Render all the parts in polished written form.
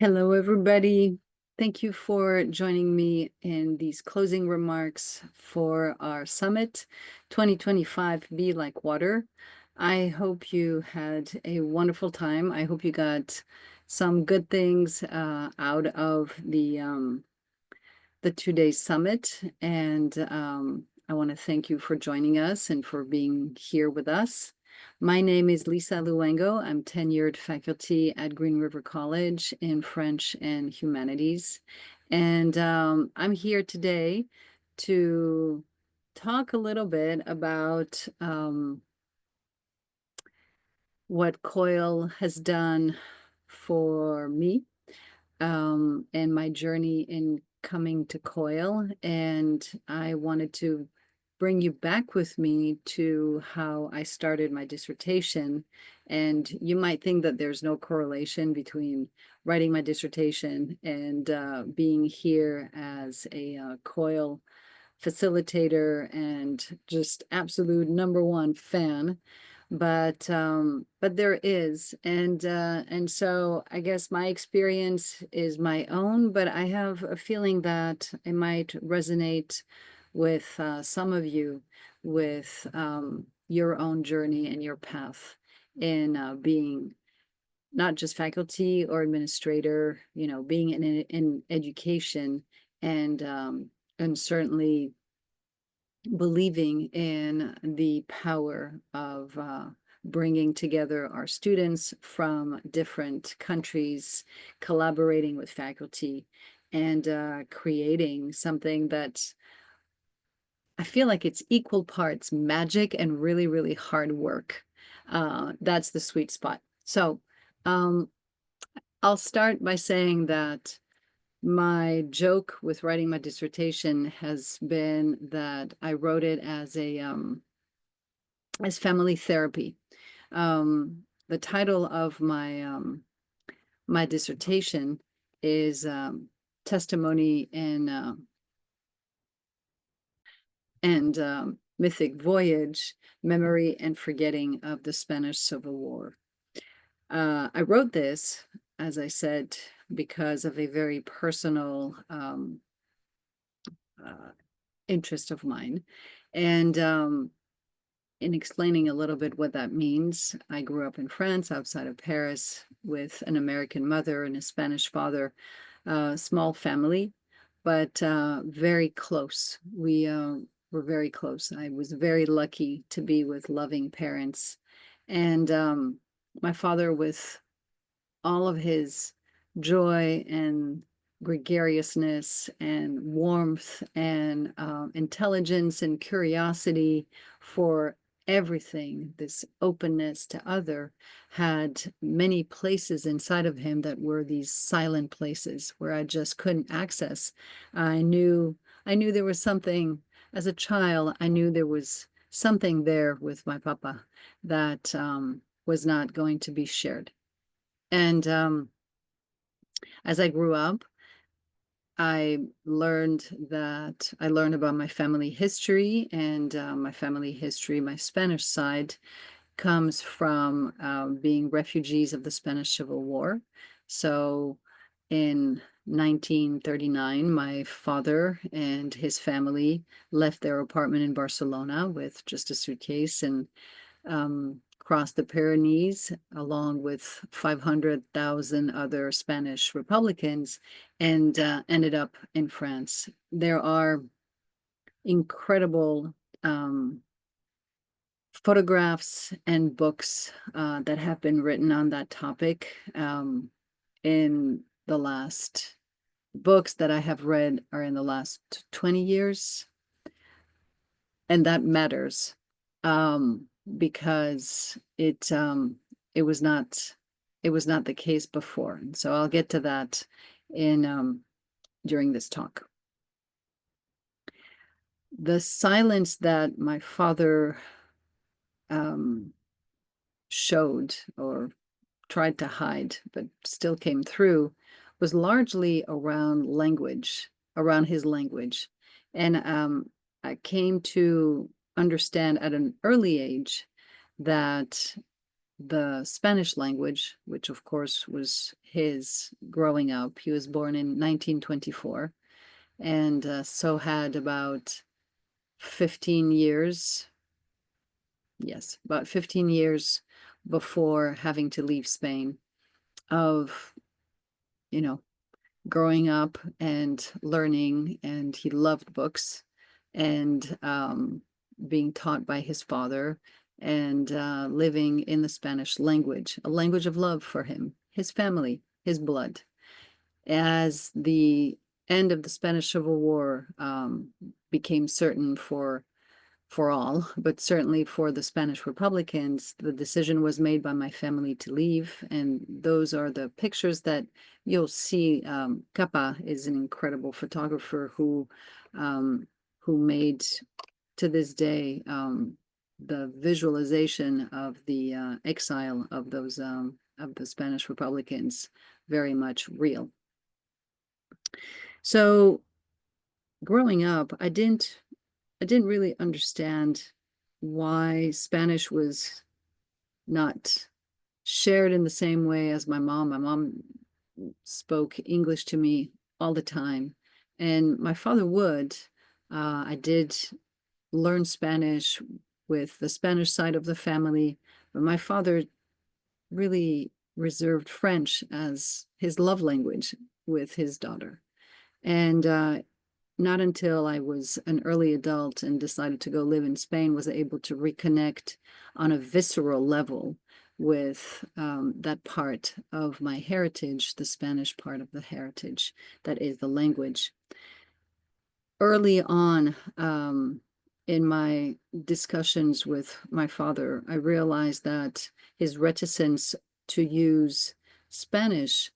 Hello, everybody. Thank you for joining me in these closing remarks for our summit 2025 Be Like Water. I hope you had a wonderful time. I hope you got some good things out of the 2 day summit. And I want to thank you for joining us and for being here with us. My name is Lisa Luengo. I'm tenured faculty at Green River College in French and Humanities. And I'm here today to talk a little bit about what COIL has done for me and my journey in coming to COIL. And I wanted to bring you back with me to how I started my dissertation. And you might think that there's no correlation between writing my dissertation and being here as a COIL facilitator and just absolute #1 fan. But there is, and so I guess my experience is my own, but I have a feeling that it might resonate with some of you with your own journey and your path in being not just faculty or administrator, being in education and certainly believing in the power of bringing together our students from different countries, collaborating with faculty, and creating something that I feel like it's equal parts magic and really, really hard work. That's the sweet spot. So um, I'll start by saying that my joke with writing my dissertation has been that I wrote it as family therapy. The title of my dissertation is Testimony and Mythic Voyage, Memory and Forgetting of the Spanish Civil War. I wrote this, as I said, because of a very personal interest of mine. And in explaining a little bit what that means, I grew up in France, outside of Paris, with an American mother and a Spanish father, small family, but very close. We were very close. I was very lucky to be with loving parents. And my father, with all of his joy and gregariousness and warmth and intelligence and curiosity for everything, this openness to other, had many places inside of him that were these silent places where I just couldn't access. I knew there was something. As a child, I knew there was something there with my papa that was not going to be shared. And as I grew up, I learned about my family history, and my family history, my Spanish side, comes from being refugees of the Spanish Civil War. So in 1939, my father and his family left their apartment in Barcelona with just a suitcase and crossed the Pyrenees along with 500,000 other Spanish Republicans and ended up in France. There are incredible photographs and books that have been written on that topic. In the last books that I have read are in the last 20 years, and that matters. Because it was not the case before. And so I'll get to that in during this talk. The silence that my father showed or tried to hide, but still came through, was largely around language, around his language. And I came to understand at an early age that the Spanish language, which of course was his growing up. He was born in 1924, and so had about 15 years, yes, about 15 years before having to leave Spain, of, you know, growing up and learning, and he loved books, and being taught by his father, and living in the Spanish language, a language of love for him, his family, his blood. As the end of the Spanish Civil War became certain for all, but certainly for the Spanish Republicans, the decision was made by my family to leave. And those are the pictures that you'll see. Capa is an incredible photographer who made, to this day, the visualization of the exile of those of the Spanish Republicans very much real. So growing up, I didn't really understand why Spanish was not shared in the same way as my mom. My mom spoke English to me all the time, and my father would. I did learn Spanish with the Spanish side of the family, but my father really reserved French as his love language with his daughter. And not until I was an early adult and decided to go live in Spain was I able to reconnect on a visceral level with that part of my heritage, the Spanish part of the heritage, that is the language. Early on, in my discussions with my father, I realized that his reticence to use Spanish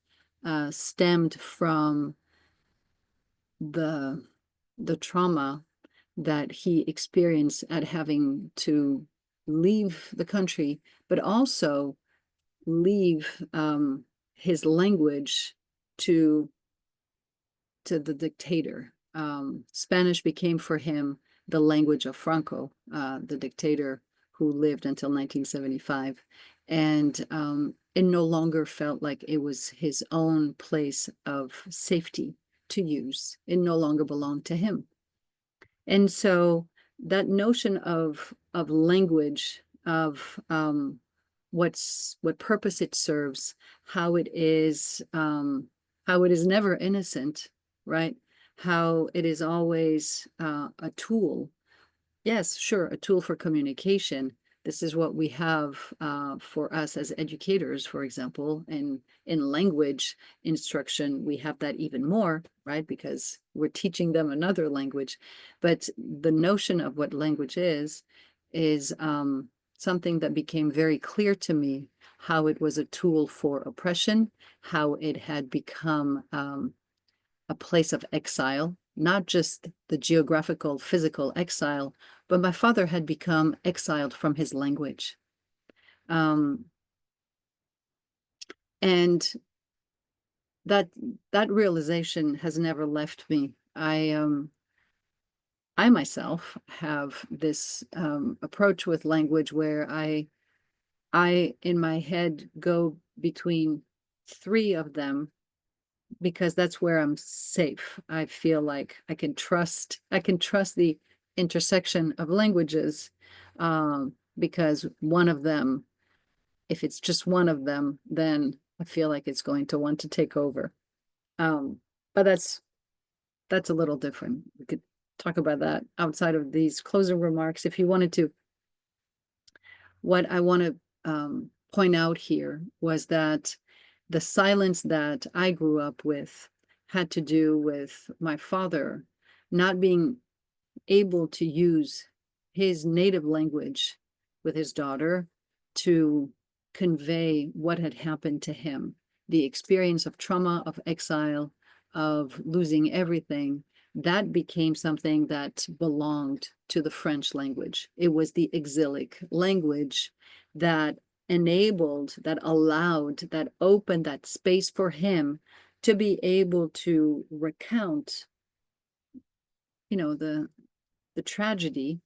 stemmed from the trauma that he experienced at having to leave the country, but also leave his language to the dictator. Spanish became for him the language of Franco, the dictator who lived until 1975. And it no longer felt like it was his own place of safety to use. It no longer belonged to him. And so that notion of language, of what purpose it serves, how it is never innocent, right? How it is always a tool. Yes, sure, a tool for communication. This is what we have for us as educators, for example, in language instruction, we have that even more, right? Because we're teaching them another language. But the notion of what language is something that became very clear to me, how it was a tool for oppression, how it had become a place of exile, not just the geographical, physical exile, but my father had become exiled from his language. And that realization has never left me. I myself have this approach with language where I in my head go between three of them, because that's where I'm safe. I feel like I can trust the intersection of languages, because one of them, if it's just one of them, then I feel like it's going to want to take over. But that's a little different. We could talk about that outside of these closing remarks if you wanted to. What I want to point out here was that the silence that I grew up with had to do with my father not being able to use his native language with his daughter to convey what had happened to him, the experience of trauma, of exile, of losing everything. That became something that belonged to the French language. It was the exilic language that enabled, that allowed, that opened that space for him to be able to recount, the tragedy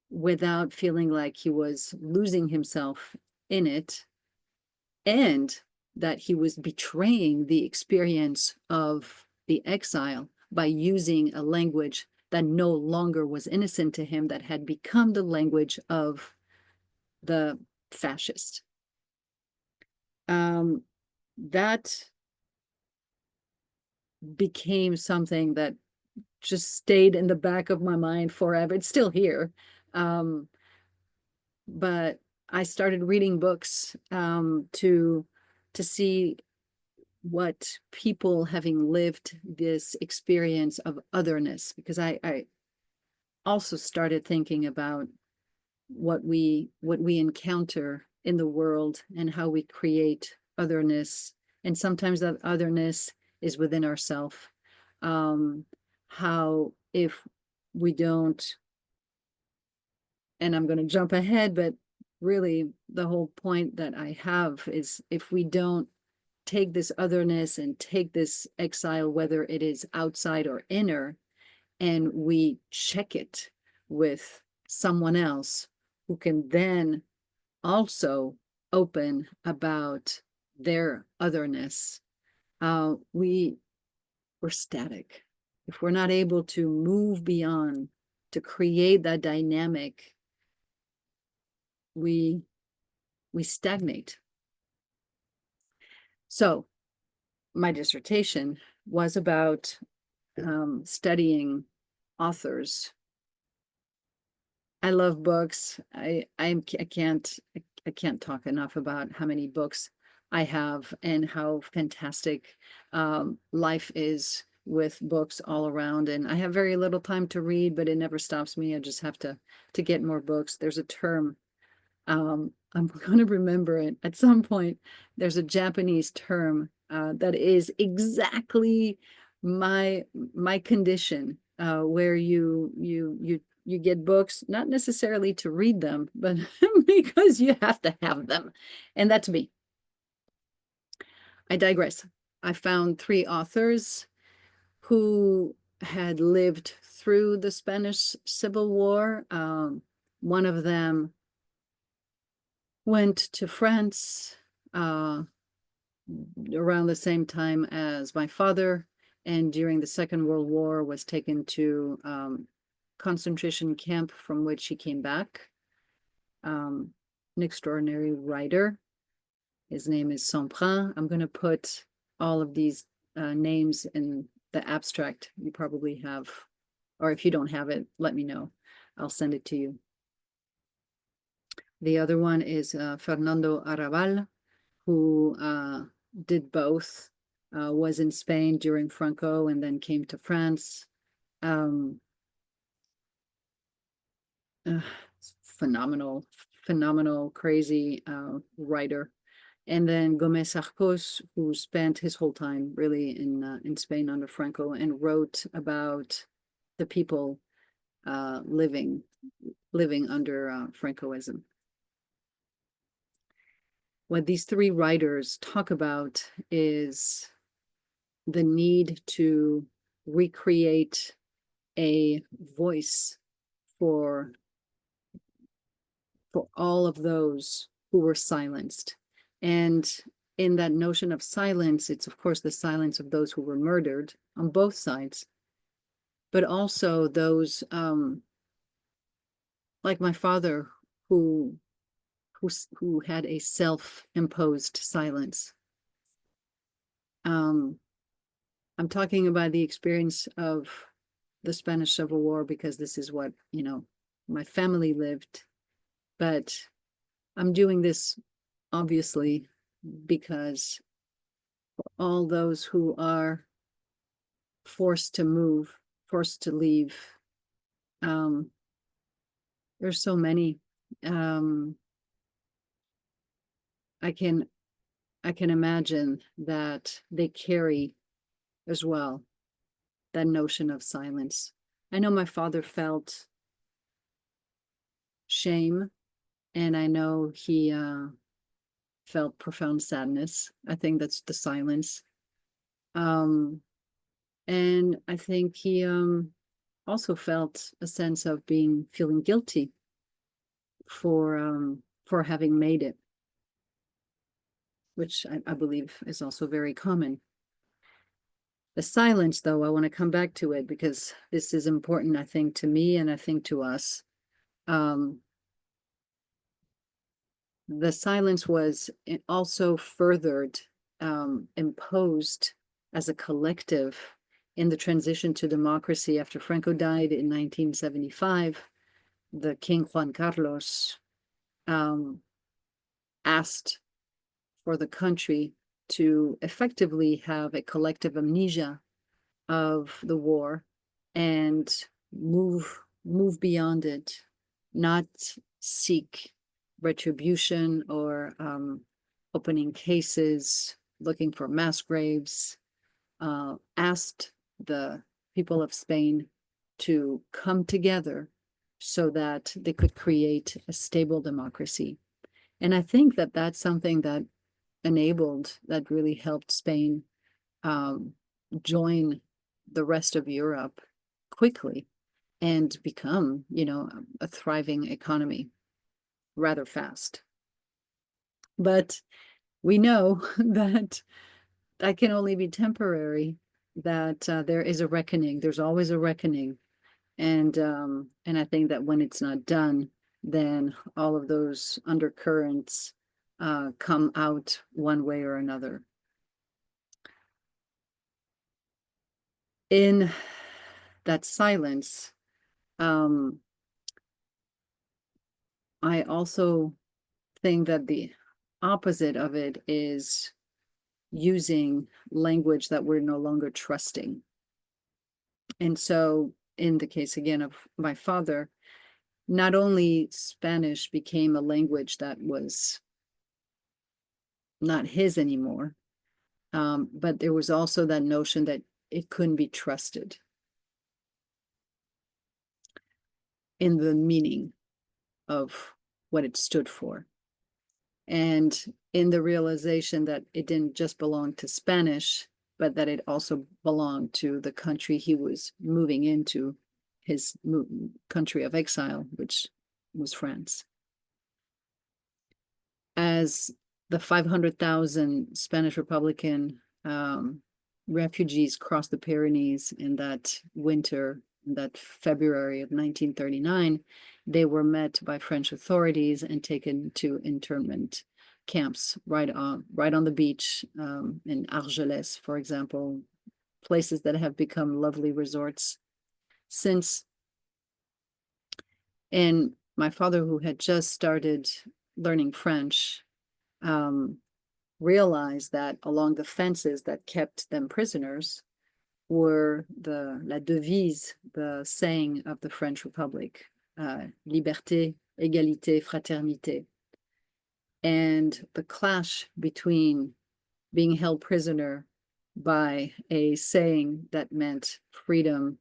without feeling like he was losing himself in it, and that he was betraying the experience of the exile by using a language that no longer was innocent to him, that had become the language of the fascist. That became something that just stayed in the back of my mind forever. It's still here. Um, but I started reading books to see what people having lived this experience of otherness, because I also started thinking about what we encounter in the world and how we create otherness, and sometimes that otherness is within ourselves. um how if we don't, and I'm going to jump ahead, but really the whole point that I have is, if we don't take this otherness and take this exile, whether it is outside or inner, and we check it with someone else who can then also open about their otherness, we're static. If we're not able to move beyond, to create that dynamic, we we stagnate. So my dissertation was about studying authors. I love books. I can't talk enough about how many books I have and how fantastic life is with books all around. And I have very little time to read, but it never stops me. I just have to get more books. There's a term, I'm going to remember it at some point. There's a Japanese term that is exactly my condition, where you get books not necessarily to read them, but because you have to have them, and that's me. I digress. I found three authors who had lived through the Spanish Civil War. One of them went to France uh, around the same time as my father, and during the Second World War was taken to concentration camp, from which he came back. An extraordinary writer. His name is Samprin. I'm going to put all of these names in the abstract. You probably have, or if you don't have it, let me know. I'll send it to you. The other one is Fernando Arrabal, who did both, was in Spain during Franco and then came to France. Um, uh, phenomenal, crazy writer. And then Gomez Arcos, who spent his whole time really in Spain under Franco and wrote about the people living under Francoism. What these three writers talk about is the need to recreate a voice for all of those who were silenced. And in that notion of silence, it's of course the silence of those who were murdered on both sides, but also those like my father, who who had a self-imposed silence. I'm talking about the experience of the Spanish Civil War because this is what, my family lived. But I'm doing this obviously because all those who are forced to move, forced to leave, um, there's so many. Um, I can imagine that they carry as well that notion of silence. I know my father felt shame, and I know he felt profound sadness. I think that's the silence. Um, and I think he also felt a sense of feeling guilty for having made it, which I believe is also very common. The silence, though, I want to come back to it because this is important, I think, to me and I think to us. Um, the silence was also furthered, imposed as a collective in the transition to democracy after Franco died in 1975. The King Juan Carlos asked for the country to effectively have a collective amnesia of the war and move beyond it, not seek retribution or opening cases, looking for mass graves, asked the people of Spain to come together so that they could create a stable democracy. And I think that that's something that that really helped Spain join the rest of Europe quickly and become, a thriving economy rather fast. But we know that that can only be temporary, that there is a reckoning. There's always a reckoning. And I think that when it's not done, then all of those undercurrents come out one way or another. In that silence, I also think that the opposite of it is using language that we're no longer trusting. And so, in the case again of my father, not only Spanish became a language that was not his anymore, but there was also that notion that it couldn't be trusted in the meaning of what it stood for. And in the realization that it didn't just belong to Spanish, but that it also belonged to the country he was moving into, his country of exile, which was France. As the 500,000 Spanish Republican refugees crossed the Pyrenees in that winter, in that February of 1939, they were met by French authorities and taken to internment camps right on the beach in Argelès, for example, places that have become lovely resorts since. And my father, who had just started learning French, realized that along the fences that kept them prisoners were la devise, the saying of the French Republic, liberté, égalité, fraternité. And the clash between being held prisoner by a saying that meant freedom,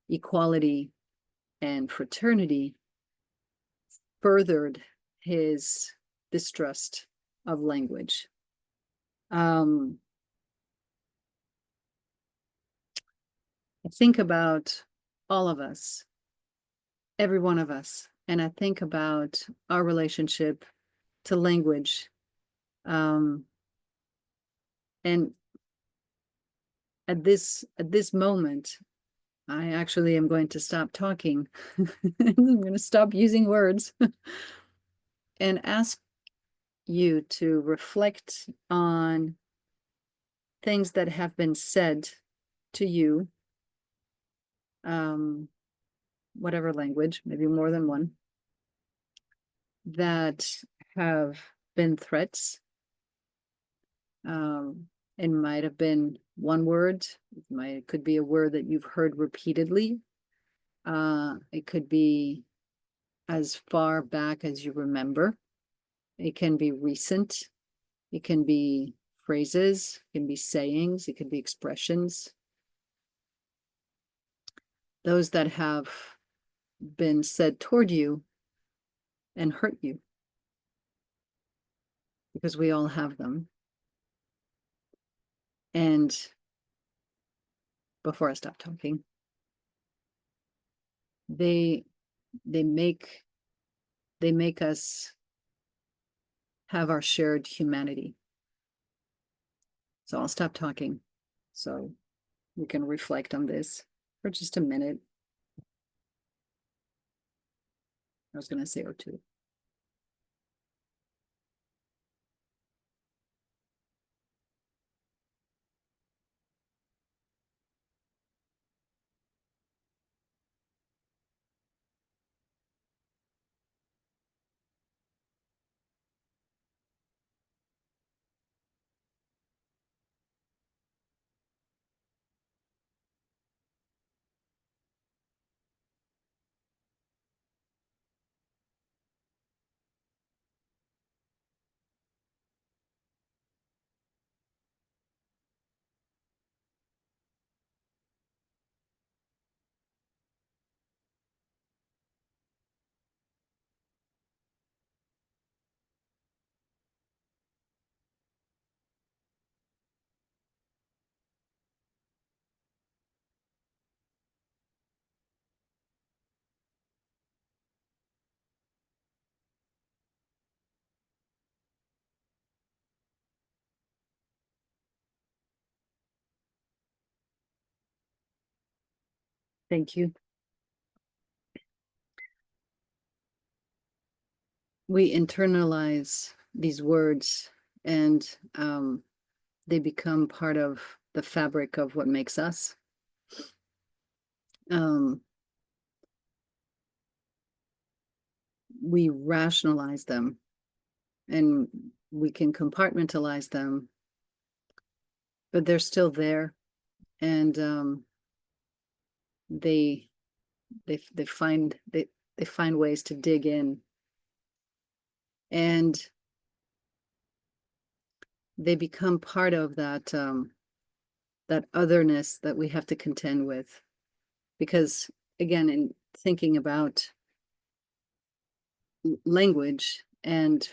equality, and fraternity furthered his distrust of language. I think about all of us, every one of us, and I think about our relationship to language. And at this moment, I actually am going to stop talking. I'm going to stop using words and ask you to reflect on things that have been said to you, whatever language, maybe more than one, that have been threats. It might have been one word. It could be a word that you've heard repeatedly. It could be as far back as you remember. It can be recent. It can be phrases. It can be sayings. It can be expressions. Those that have been said toward you and hurt you, because we all have them. And before I stop talking, they they make us have our shared humanity. So I'll stop talking so we can reflect on this for just a minute. I was going to say O2. Thank you. We internalize these words and they become part of the fabric of what makes us. We rationalize them and we can compartmentalize them, but they're still there, and they find they find ways to dig in, and they become part of that that otherness that we have to contend with. Because again, in thinking about language and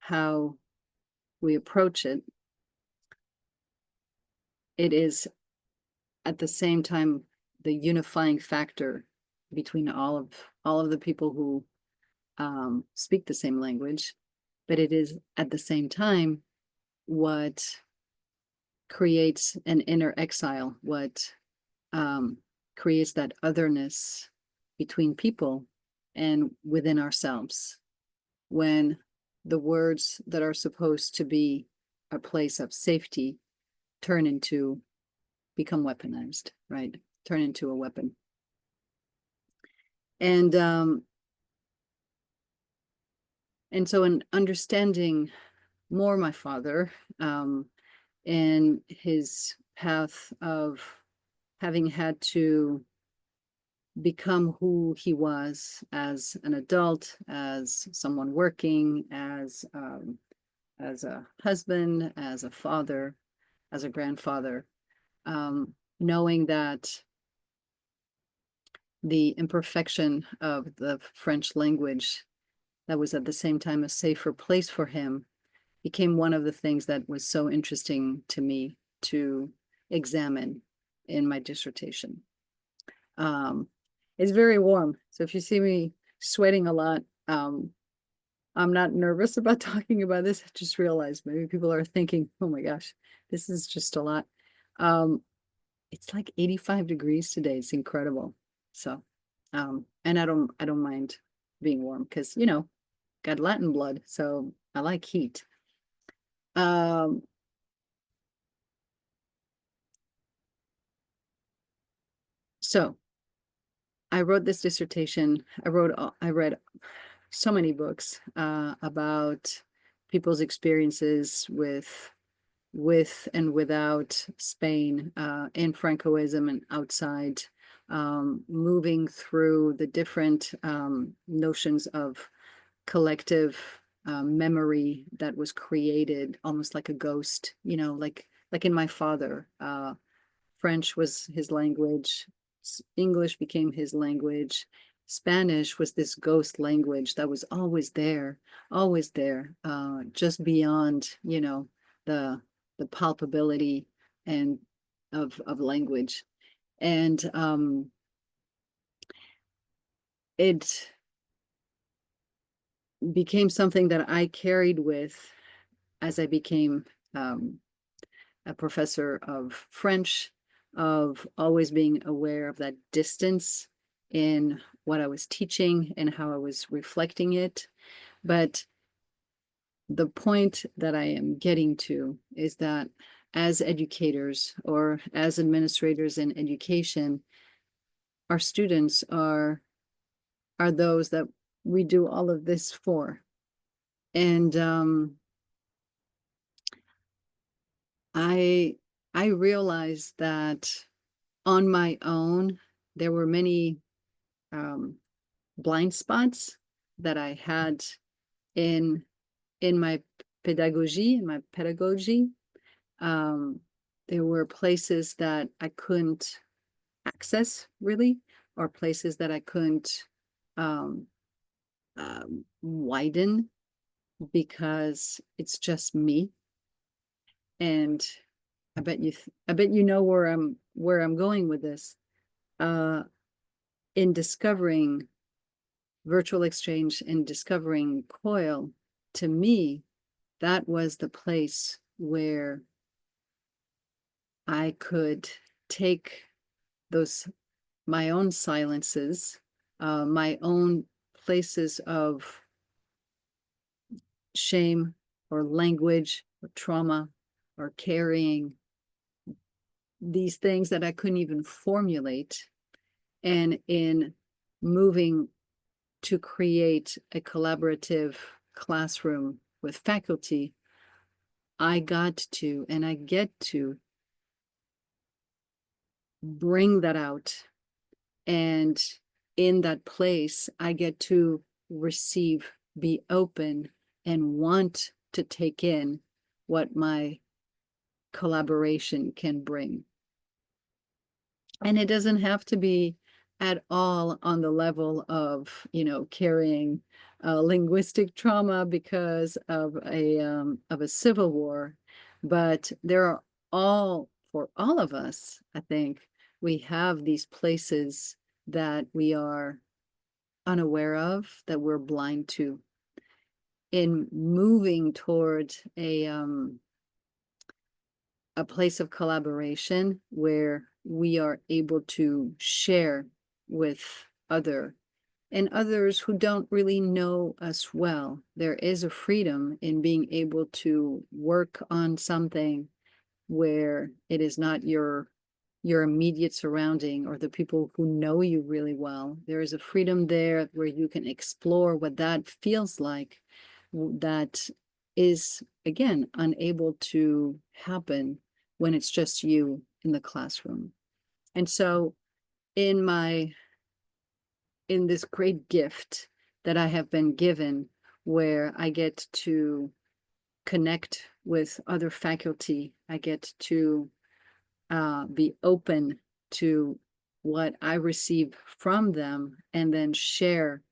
how we approach it, it is at the same time the unifying factor between all of the people who speak the same language, but it is at the same time what creates an inner exile, what creates that otherness between people and within ourselves, when the words that are supposed to be a place of safety become weaponized, right? Turn into a weapon. And so in understanding more my father and his path of having had to become who he was as an adult, as someone working, as a husband, as a father, as a grandfather, knowing that the imperfection of the French language that was at the same time a safer place for him became one of the things that was so interesting to me to examine in my dissertation. It's very warm, so if you see me sweating a lot, I'm not nervous about talking about this. I just realized maybe people are thinking, oh my gosh, this is just a lot. It's like 85 degrees today. It's incredible. So, and I don't mind being warm because, you know, got Latin blood, so I like heat. So I wrote this dissertation. I read so many books about people's experiences with and without Spain, in Francoism and outside, moving through the different notions of collective memory that was created almost like a ghost, you know, like in my father, French was his language, English became his language, Spanish was this ghost language that was always there, just beyond, you know, the palpability and of language. And it became something that I carried with as I became a professor of French, of always being aware of that distance in what I was teaching and how I was reflecting it. But the point that I am getting to is that as educators or as administrators in education, our students are those that we do all of this for. And I realized that on my own, there were many um, blind spots that I had in my pedagogy, in my pedagogy. Um, there were places that I couldn't access really, or places that I couldn't um, widen because it's just me. And I bet you know where I'm going with this. Uh, in discovering virtual exchange and discovering COIL, to me, that was the place where I could take those my own silences, my own places of shame or language or trauma or carrying these things that I couldn't even formulate. And in moving to create a collaborative classroom with faculty, I got to and I get to bring that out. And in that place, I get to receive, be open, and want to take in what my collaboration can bring. And it doesn't have to be at all on the level of, carrying linguistic trauma because of a civil war, but there are for all of us, I think, we have these places that we are unaware of, that we're blind to. In moving toward a place of collaboration where we are able to share with others who don't really know us well. There is a freedom in being able to work on something where it is not your immediate surrounding or the people who know you really well. There is a freedom there where you can explore what that feels like, that is, again, unable to happen when it's just you in the classroom. And so in this great gift that I have been given, where I get to connect with other faculty, I get to be open to what I receive from them and then share.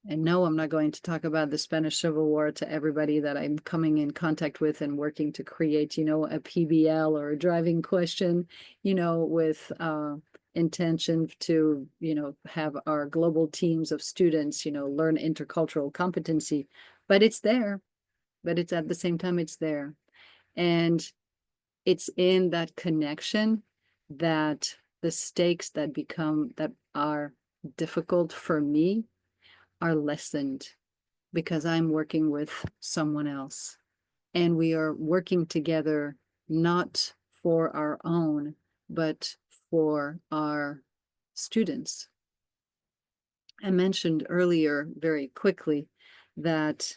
And no, I'm not going to talk about the Spanish Civil War to everybody that I'm coming in contact with and working to create, a PBL or a driving question, with intention to, have our global teams of students, learn intercultural competency. But it's there, but it's at the same time, it's there. And it's in that connection that the stakes that are difficult for me are lessened because I'm working with someone else and we are working together not for our own, but for our students. I mentioned earlier very quickly that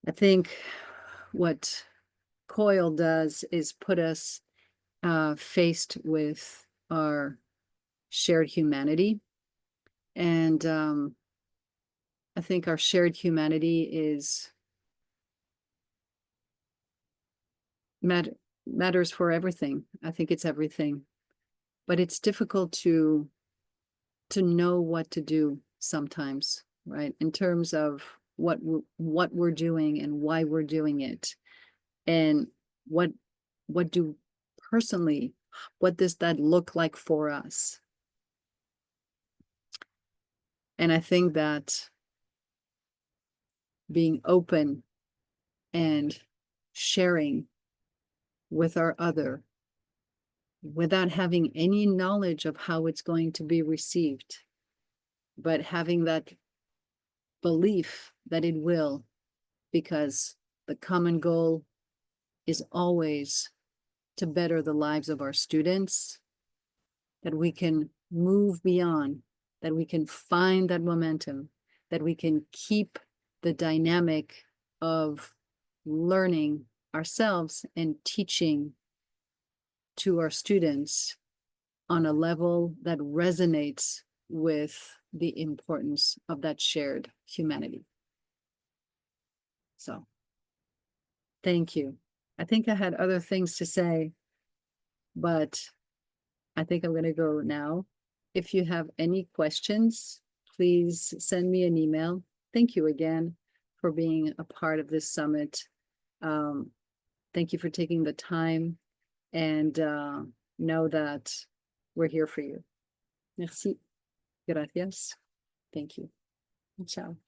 I think what COIL does is put us faced with our shared humanity. And I think our shared humanity matters for everything. I think it's everything. But it's difficult to know what to do sometimes, right? In terms of what we're doing and why we're doing it. And what do personally, what does that look like for us? And I think that being open and sharing with our other without having any knowledge of how it's going to be received, but having that belief that it will, because the common goal is always to better the lives of our students, that we can move beyond, that we can find that momentum, that we can keep the dynamic of learning ourselves and teaching to our students on a level that resonates with the importance of that shared humanity. So, thank you. I think I had other things to say, but I think I'm going to go now. If you have any questions, please send me an email. Thank you again for being a part of this summit. Thank you for taking the time, and know that we're here for you. Merci. Gracias. Thank you. Ciao.